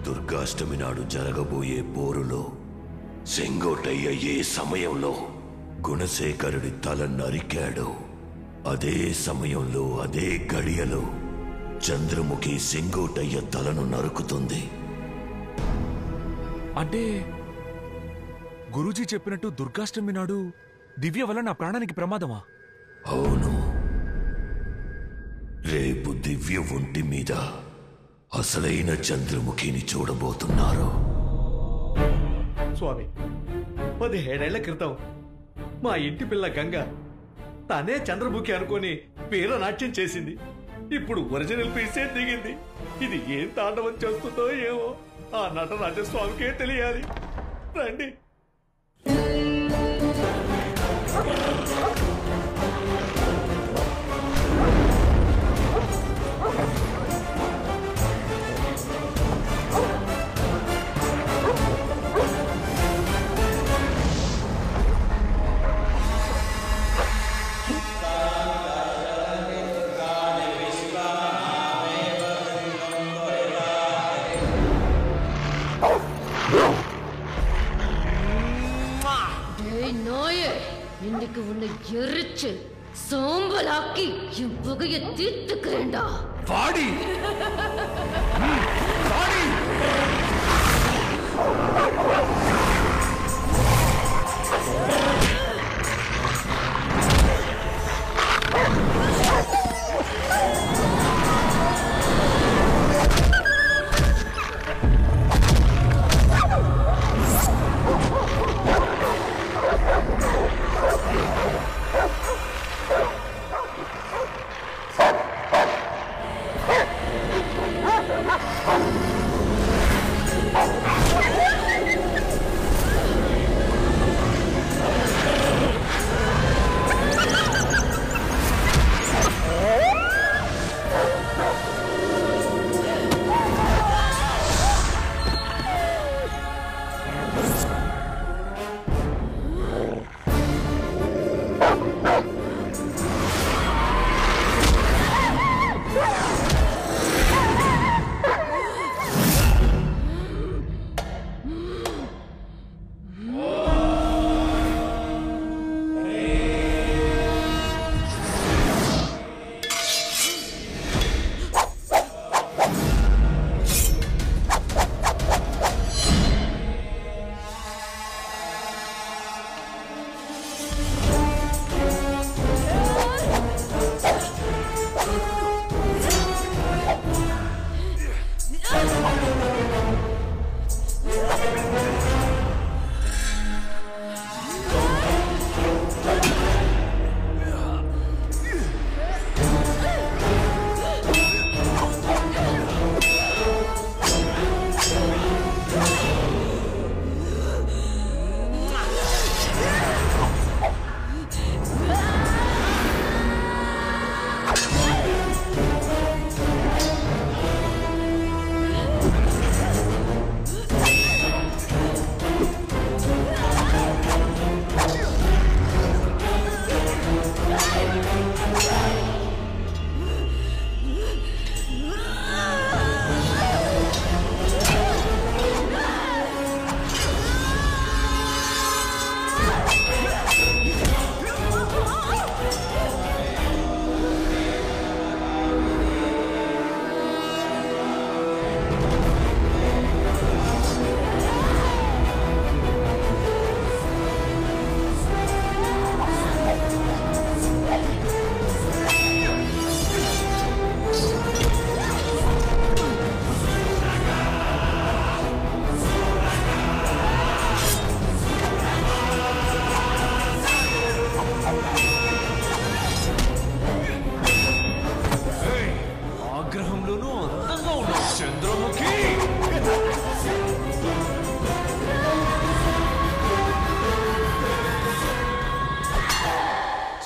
దుర్గాష్టమి నాడు జరగబోయే పోరులో సెంగోటయ్య ఏ సమయంలో గుణశేఖరుడి తల నరికాడో అదే సమయంలో అదే గడియలో చంద్రముఖి సెంగోటయ్య తలను నరుకుతుంది. అంటే గురూజీ చెప్పినట్టు దుర్గాష్టమి నాడు దివ్య వల్ల నా ప్రాణానికి ప్రమాదమా? అవును. రేపు దివ్య ఒంటి మీద అసలైన చంద్రముఖిని చూడబోతున్నారు. స్వామి, 17 ఏళ్ల క్రితం మా ఇంటి పిల్ల గంగ తనే చంద్రముఖి అనుకొని వీరనాట్యం చేసింది. ఇప్పుడు ఒరిజినల్ పీసే దిగింది. ఇది ఏం తాండవం చేస్తుందో ఏమో ఆ నటరాజస్వామికే తెలియాలి. రండి. இன்னைக்கு உன்னை எரிச்சு சோம்பலாக்கி என் புகையை தீர்த்துக்கிறேன்டா. வாடி வாடி.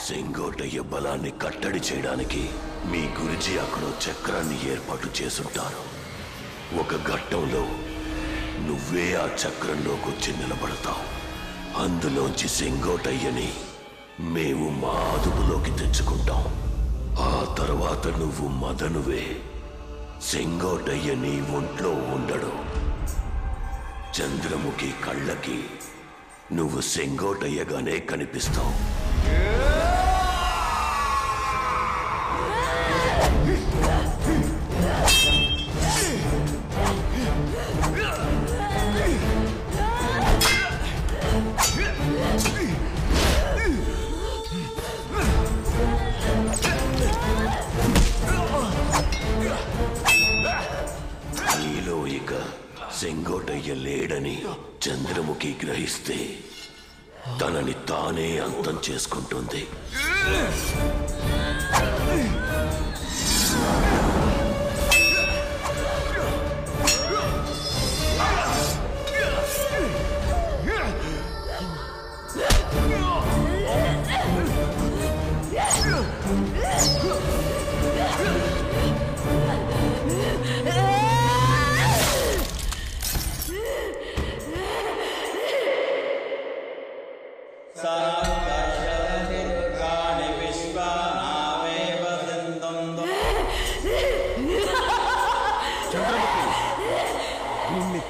సెంగోటయ్య బలాన్ని కట్టడి చేయడానికి మీ గురుజీ అక్కడ చక్రాన్ని ఏర్పాటు చేసుంటారు. ఒక ఘట్టంలో నువ్వే ఆ చక్రంలోకి వచ్చి నిలబడతావు. అందులోంచి సెంగోటయ్యని మేము మా అదుపులోకి తెచ్చుకుంటాం. ఆ తర్వాత నువ్వు మదనువే. సెంగోటయ్య నీ ఒంట్లో ఉండడు. చంద్రముఖి కళ్ళకి నువ్వు సెంగోటయ్యగానే కనిపిస్తావు. నీలో ఇక సెంగోటయ్య లేడని చంద్రముఖి గ్రహిస్తే తనని తానే అంతం చేసుకుంటుంది.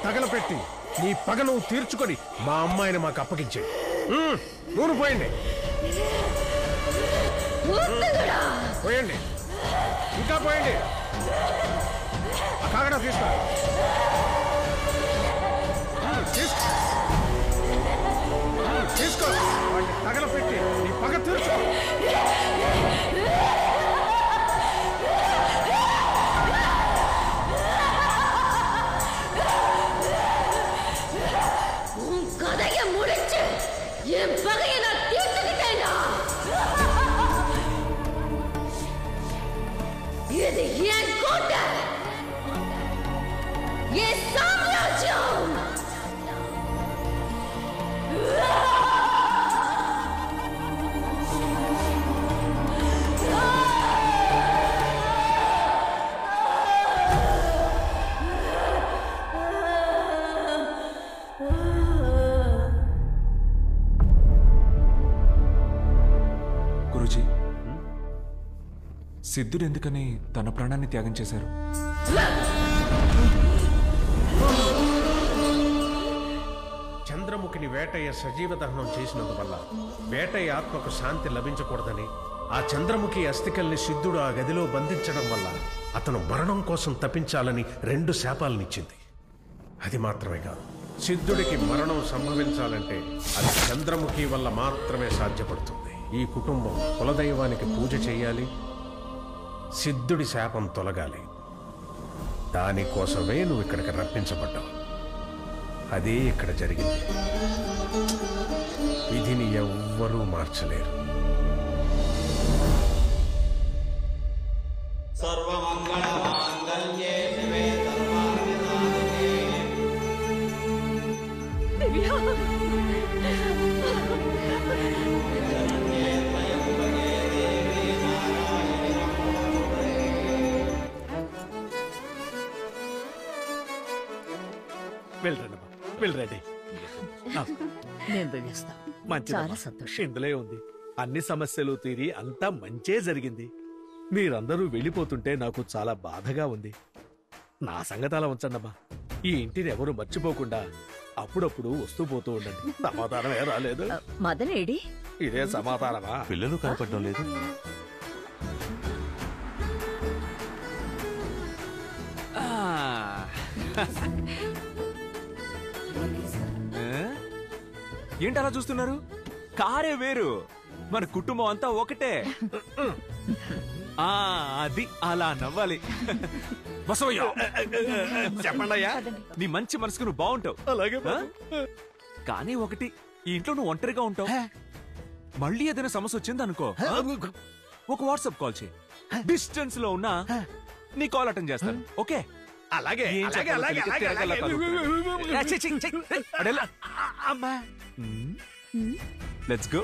తగలపెట్టి నీ పగ నువ్వు తీర్చుకొని మా అమ్మాయిని మాకు అప్పగించే. నూనె పోయండి, పోయండి, ఇంకా పోయండి. కాగడా తీసుకో, తీసుకో. వాటిని తగలపెట్టి నీ పగ తీర్చుకో. கதையை முடிச்சு என் பகையை நான் தீர்த்துக்கிட்டேனா? இது என் கோட்டை, என் சாம்ராஜ்யம். గురూజీ, సిద్ధుడు ఎందుకని తన ప్రాణాన్ని త్యాగం చేశారు? చంద్రముఖిని వేటయ్య సజీవ దహనం చేసినందువల్ల వేటయ్య ఆత్మకు శాంతి లభించకూడదని ఆ చంద్రముఖి అస్థికల్ని సిద్ధుడు ఆ గదిలో బంధించడం వల్ల అతను మరణం కోసం తప్పించాలని 2 శాపాలనిచ్చింది. అది మాత్రమే కాదు, సిద్ధుడికి మరణం సంభవించాలంటే అది చంద్రముఖి వల్ల మాత్రమే సాధ్యపడుతుంది. ఈ కుటుంబం కులదైవానికి పూజ చేయాలి, సిద్ధుడి శాపం తొలగాలి. దానికోసమే నువ్వు ఇక్కడికి రప్పించబడ్డావు. అదే ఇక్కడ జరిగింది. విధిని ఎవ్వరూ మార్చలేరు. వెళ్ళరండమ్మా, వెళ్ళరండి. చాలా సంతోషం. ఇందులో ఉంది, అన్ని సమస్యలు తీరి అంతా మంచే జరిగింది. మీరందరూ వెళ్ళిపోతుంటే నాకు చాలా బాధగా ఉంది. నా సంగతి అలా ఉంచండమ్మా. ఈ ఇంటిని ఎవరు మర్చిపోకుండా అప్పుడప్పుడు వస్తూ పోతూ ఉండండి. సమాధానం ఏ రాలేదు. మదనేడి ఇదే సమాధానమా? పిల్లలు కనపడడం లేదు. ఏంటి అలా చూస్తున్నారు? కారే వేరు, మన కుటుంబం అంతా ఒకటే. అది అలా నవ్వాలి. బసవయ్య, చెప్పండయ్యా. నీ మంచి మనసుకు నువ్వు బాగుంటావు. అలాగే. కానీ ఒకటి, ఈ ఇంట్లో నువ్వు ఒంటరిగా ఉంటావు. మళ్ళీ ఏదైనా సమస్య వచ్చింది అనుకో, ఒక వాట్సాప్ కాల్ చేయి. డిస్టెన్స్ లో ఉన్నా నీ కాల్ అటెండ్ చేస్తాను. ఓకే? అలాగే. Let's go.